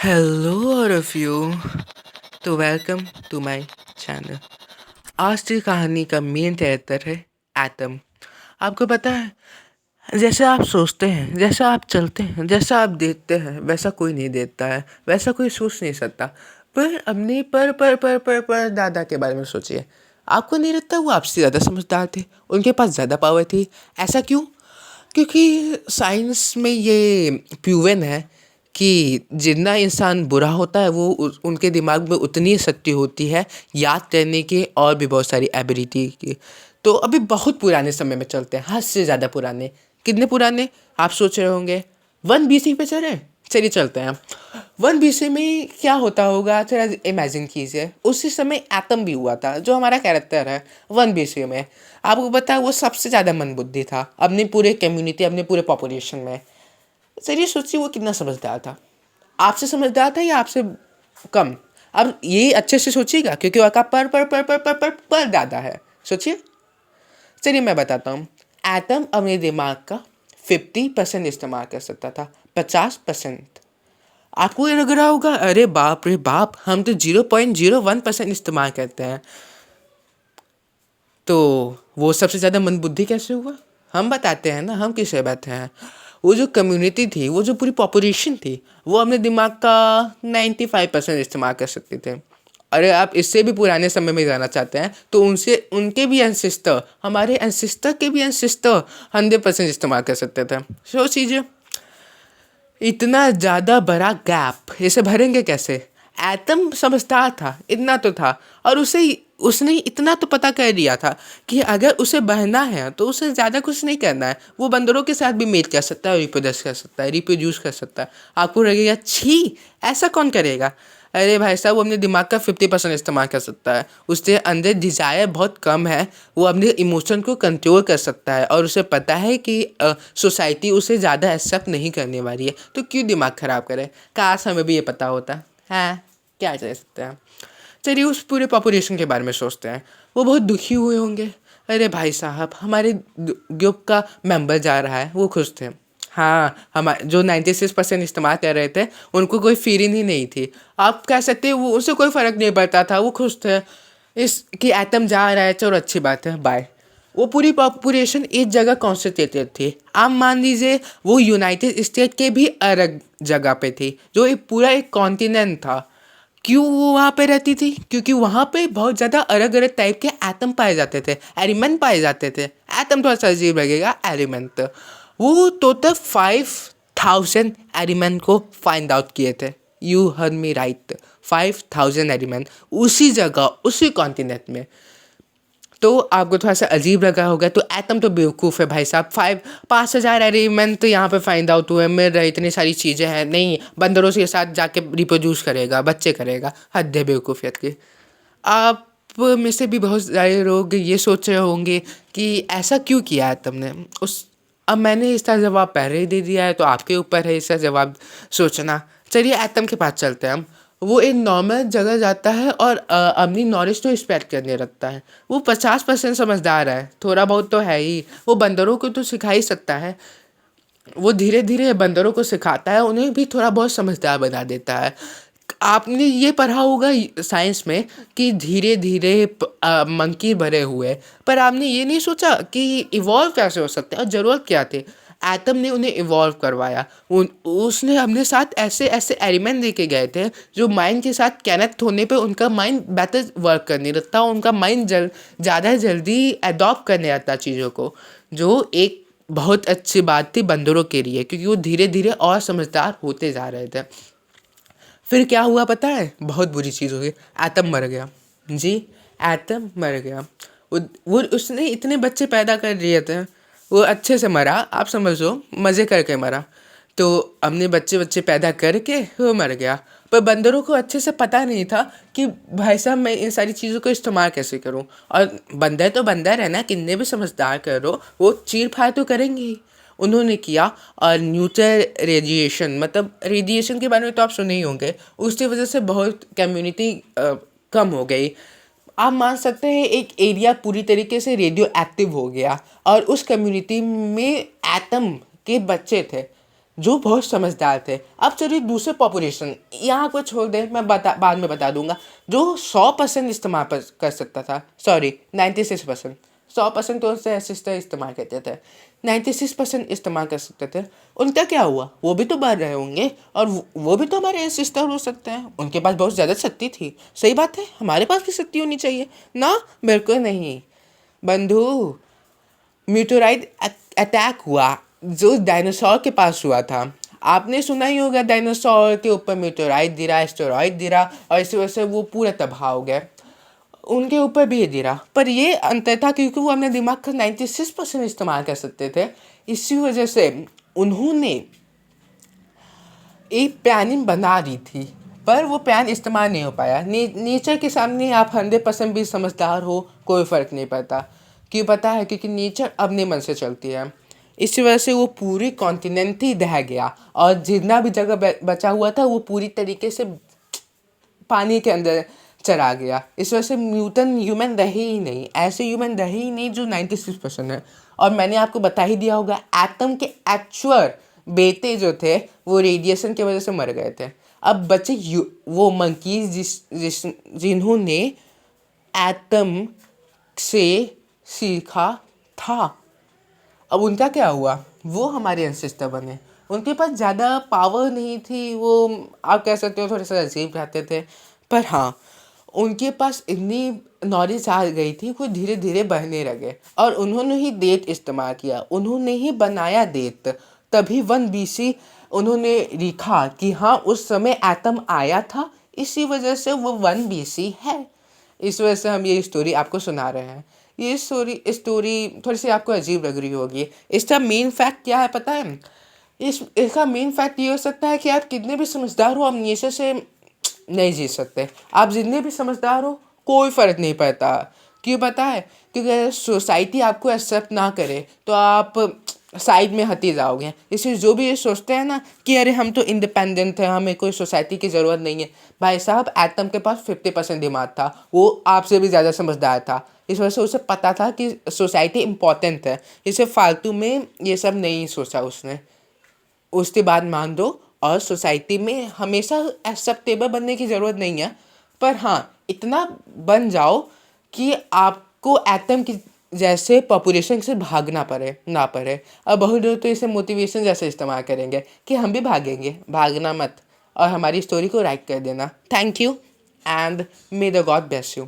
Hello all of you. तो welcome to my channel. आज की कहानी का मेन कैरेक्टर है एटम। आपको पता है, जैसे आप सोचते हैं, जैसा आप चलते हैं, जैसा आप देखते हैं, वैसा कोई नहीं देखता है, वैसा कोई सोच नहीं सकता। पर अपने पर दादा के बारे में सोचिए। आपको नहीं लगता वो आपसे ज़्यादा समझदार थे, उनके पास ज़्यादा पावर थी? ऐसा क्यों? क्योंकि साइंस में ये प्रूवन है कि जितना इंसान बुरा होता है वो उनके दिमाग में उतनी शक्ति होती है याद करने की और भी बहुत सारी एबिलिटी की। तो अभी बहुत पुराने समय में चलते हैं, हद से ज़्यादा पुराने। कितने पुराने आप सोच रहे होंगे? 1 BC पे चले, चलिए चलते हैं। 1 BC में क्या होता होगा थोड़ा इमेजिन कीजिए। उसी समय एटम भी हुआ था, जो हमारा कैरेक्टर है 1 BC में। आपको पता है वो सबसे ज़्यादा मंदबुद्धि था अपनी पूरे कम्युनिटी, अपने पूरे पॉपुलेशन में। चलिए सोचिए वो कितना समझदार था। आपसे समझदार था या आपसे कम? अब ये अच्छे से सोचिएगा क्योंकि वो आपका पर दादा है। सोचिए। चलिए मैं बताता हूँ। एटम अपने दिमाग का 50% इस्तेमाल कर सकता था, 50%। आपको ये लग रहा होगा अरे बाप रे बाप, हम तो 0.01% इस्तेमाल करते हैं। तो वो सबसे ज़्यादा मंदबुद्धि कैसे हुआ? हम बताते हैं ना, हम किसे बैठे हैं। वो जो कम्युनिटी थी, वो जो पूरी पॉपुलेशन थी, वो अपने दिमाग का 95% इस्तेमाल कर सकते थे। अरे आप इससे भी पुराने समय में जाना चाहते हैं तो उनसे उनके भी एंसेस्टर, हमारे एंसेस्टर के भी एंसेस्टर 100% इस्तेमाल कर सकते थे। सोच लीजिए, इतना ज़्यादा बड़ा गैप इसे भरेंगे कैसे? एटम समझदार था, इतना तो था। और उसने इतना तो पता कर दिया था कि अगर उसे बहना है तो उसे ज़्यादा कुछ नहीं करना है। वो बंदरों के साथ भी मेट कर सकता है, रिप्रोड्यूस कर सकता है। आपको लगेगा छी, ऐसा कौन करेगा? अरे भाई साहब, वो अपने दिमाग का 50% इस्तेमाल कर सकता है। उसके अंदर डिज़ायर बहुत कम है। वो अपने इमोशन को कंट्रोल कर सकता है और उसे पता है कि सोसाइटी उसे ज़्यादा एक्सेप्ट नहीं करने वाली है, तो क्यों दिमाग ख़राब करे? काश हमें भी ये पता होता है। क्या कर सकते हैं। चलिए उस पूरे पॉपुलेशन के बारे में सोचते हैं। वो बहुत दुखी हुए होंगे। अरे भाई साहब, हमारे ग्रुप का मेंबर जा रहा है, वो खुश थे। हाँ, हम जो 96% इस्तेमाल कर रहे थे उनको कोई फीलिंग ही नहीं थी। आप कह सकते हैं वो उससे कोई फ़र्क नहीं पड़ता था, वो खुश थे इस कि एटम जा रहा है, चलो अच्छी बात है, बाय। वो पूरी पॉपुलेशन एक जगह कॉन्सेंट्रेटेड थी। आप मान लीजिए वो यूनाइटेड स्टेट के भी अलग जगह पे थी, जो एक पूरा एक कॉन्टिनेंट था। क्यों वो वहाँ पे रहती थी? क्योंकि वहाँ पे बहुत ज़्यादा अलग अलग टाइप के एटम पाए जाते थे, एलिमेंट पाए जाते थे। एटम थोड़ा सा अजीब लगेगा, एलिमेंट। वो टोटल 5000 एलिमेंट को फाइंड आउट किए थे। You heard me right, 5000 element उसी जगह, उसी कॉन्टिनेंट में। तो आपको थोड़ा सा अजीब लगा होगा, तो एटम तो बेवकूफ़ है भाई साहब। 5,000 एलिमेंट तो यहाँ पे फाइंड आउट हुए, मिल रहे, इतनी सारी चीज़ें हैं, नहीं बंदरों के साथ जाके रिप्रोड्यूस करेगा, बच्चे करेगा। हद है बेवकूफ़ियत की। आप में से भी बहुत सारे लोग ये सोच रहे होंगे कि ऐसा क्यों किया एटम ने। उस अब मैंने इसका जवाब पहले ही दे दिया है, तो आपके ऊपर है इसका जवाब सोचना। चलिए एटम के पास चलते हैं हम। वो एक नॉर्मल जगह जाता है और अपनी नॉलेज तो स्प्रेड करने लगता है। वो 50% समझदार है, थोड़ा बहुत तो है ही। वो बंदरों को तो सिखा ही सकता है। वो धीरे धीरे बंदरों को सिखाता है, उन्हें भी थोड़ा बहुत समझदार बना देता है। आपने ये पढ़ा होगा साइंस में कि धीरे धीरे मंकी भरे हुए, पर आपने ये नहीं सोचा कि इवॉल्व कैसे हो सकते हैं और ज़रूरत क्या थी। एटम ने उन्हें इवॉल्व करवाया। उसने अपने साथ ऐसे ऐसे एलिमेंट लेके गए थे जो माइंड के साथ कनेक्ट होने पे उनका माइंड बेटर वर्क करने लगता, उनका माइंड ज़्यादा जल्दी अडॉप्ट करने लगता चीज़ों को, जो एक बहुत अच्छी बात थी बंदरों के लिए, क्योंकि वो धीरे धीरे और समझदार होते जा रहे थे। फिर क्या हुआ पता है? बहुत बुरी चीज़ हो गई। एटम मर गया। जी, एटम मर गया। वो उसने इतने बच्चे पैदा कर दिए थे, वो अच्छे से मरा, आप समझो, मज़े करके मरा। तो अपने बच्चे बच्चे पैदा करके वो मर गया। पर बंदरों को अच्छे से पता नहीं था कि भाई साहब मैं इन सारी चीज़ों को इस्तेमाल कैसे करूं। और बंदर तो बंदर है ना, कितने भी समझदार करो वो चीर फाड़ तो करेंगे ही। उन्होंने किया। और न्यूक्लियर रेडिएशन, मतलब रेडिएशन के बारे में तो आप सुने ही होंगे, उसकी वजह से बहुत कम्युनिटी कम हो गई। आप मान सकते हैं एक एरिया पूरी तरीके से रेडियो एक्टिव हो गया और उस कम्युनिटी में एटम के बच्चे थे। जो बहुत समझदार थे। अब चलिए दूसरे पॉपुलेशन यहाँ को छोड़ दे, मैं बाद में बता दूंगा। जो 100% इस्तेमाल कर सकता था, सॉरी 96%, 100% तो उससे सिस्टर इस्तेमाल करते थे, 96% इस्तेमाल कर सकते थे। उनका क्या हुआ? वो भी तो बढ़ रहे होंगे और वो भी तो हमारे सिस्टर हो सकते हैं। उनके पास बहुत ज़्यादा शक्ति थी, सही बात है, हमारे पास भी शक्ति होनी चाहिए ना? बिल्कुल नहीं बंधु। मीटोराइट अटैक हुआ जो डायनासोर के पास हुआ था। आपने सुना ही होगा, डायनासोर के ऊपर मीटोराइट गिरा, एस्टेरॉइड गिरा, और इसी वजह से वो पूरा तबाह हो गया। उनके ऊपर भी गिरा, पर ये अंतर था क्योंकि वो अपने दिमाग का 96% इस्तेमाल कर सकते थे। इसी वजह से उन्होंने एक प्लानिंग बना दी थी, पर वो प्लान इस्तेमाल नहीं हो पाया। नेचर के सामने आप 100% भी समझदार हो, कोई फ़र्क नहीं पड़ता। क्यों पता है? क्योंकि नेचर अपने मन से चलती है। इसी वजह से वो पूरी कॉन्टिनेंट ही ढह गया, और जितना भी जगह बचा हुआ था वो पूरी तरीके से पानी के अंदर चला गया। इस वजह से म्यूटन ह्यूमन रहे ही नहीं, ऐसे ह्यूमन रहे ही नहीं जो 96% है। और मैंने आपको बता ही दिया होगा, एटम के एक्चुअल बेटे जो थे वो रेडिएशन की वजह से मर गए थे। अब बचे वो मंकीज जिन्होंने एटम से सीखा था। अब उनका क्या हुआ? वो हमारे एंसेस्टर बने। उनके पास ज़्यादा पावर नहीं थी, वो आप कह सकते हो थोड़े से अजीब रहते थे, पर हाँ उनके पास इतनी नॉलेज आ गई थी, वो धीरे धीरे बढ़ने लगे। और उन्होंने ही डेट इस्तेमाल किया, उन्होंने ही बनाया डेट। तभी 1 BC उन्होंने लिखा कि हाँ उस समय एटम आया था, इसी वजह से वो 1 BC है। इस वजह से हम ये स्टोरी आपको सुना रहे हैं। ये स्टोरी थोड़ी सी आपको अजीब लग रही होगी। इसका मेन फैक्ट क्या है पता है? इसका मेन फैक्ट ये हो सकता है कि आप कितने भी समझदार हो, आप नेचर से नहीं जीत सकते। आप जितने भी समझदार हो कोई फ़र्क नहीं पड़ता। क्यों पता है? क्योंकि अगर सोसाइटी आपको एक्सेप्ट ना करे तो आप साइड में हटे जाओगे। इसलिए जो भी ये सोचते हैं ना कि अरे हम तो इंडिपेंडेंट हैं, हमें कोई सोसाइटी की ज़रूरत नहीं है, भाई साहब एटम के पास 50% दिमाग था, वो आपसे भी ज़्यादा समझदार था। इस वजह से उसे पता था कि सोसाइटी इम्पोर्टेंट है, इसे फालतू में ये सब नहीं सोचा उसने। उसके बाद मान दो, और सोसाइटी में हमेशा एक्सेप्टेबल बनने की ज़रूरत नहीं है, पर हाँ इतना बन जाओ कि आपको एटम की जैसे पॉपुलेशन से भागना पड़े ना पड़े। अब बहुत लोग तो इसे मोटिवेशन जैसे इस्तेमाल करेंगे कि हम भी भागेंगे, भागना मत। और हमारी स्टोरी को लाइक कर देना। Thank you and may the God bless you.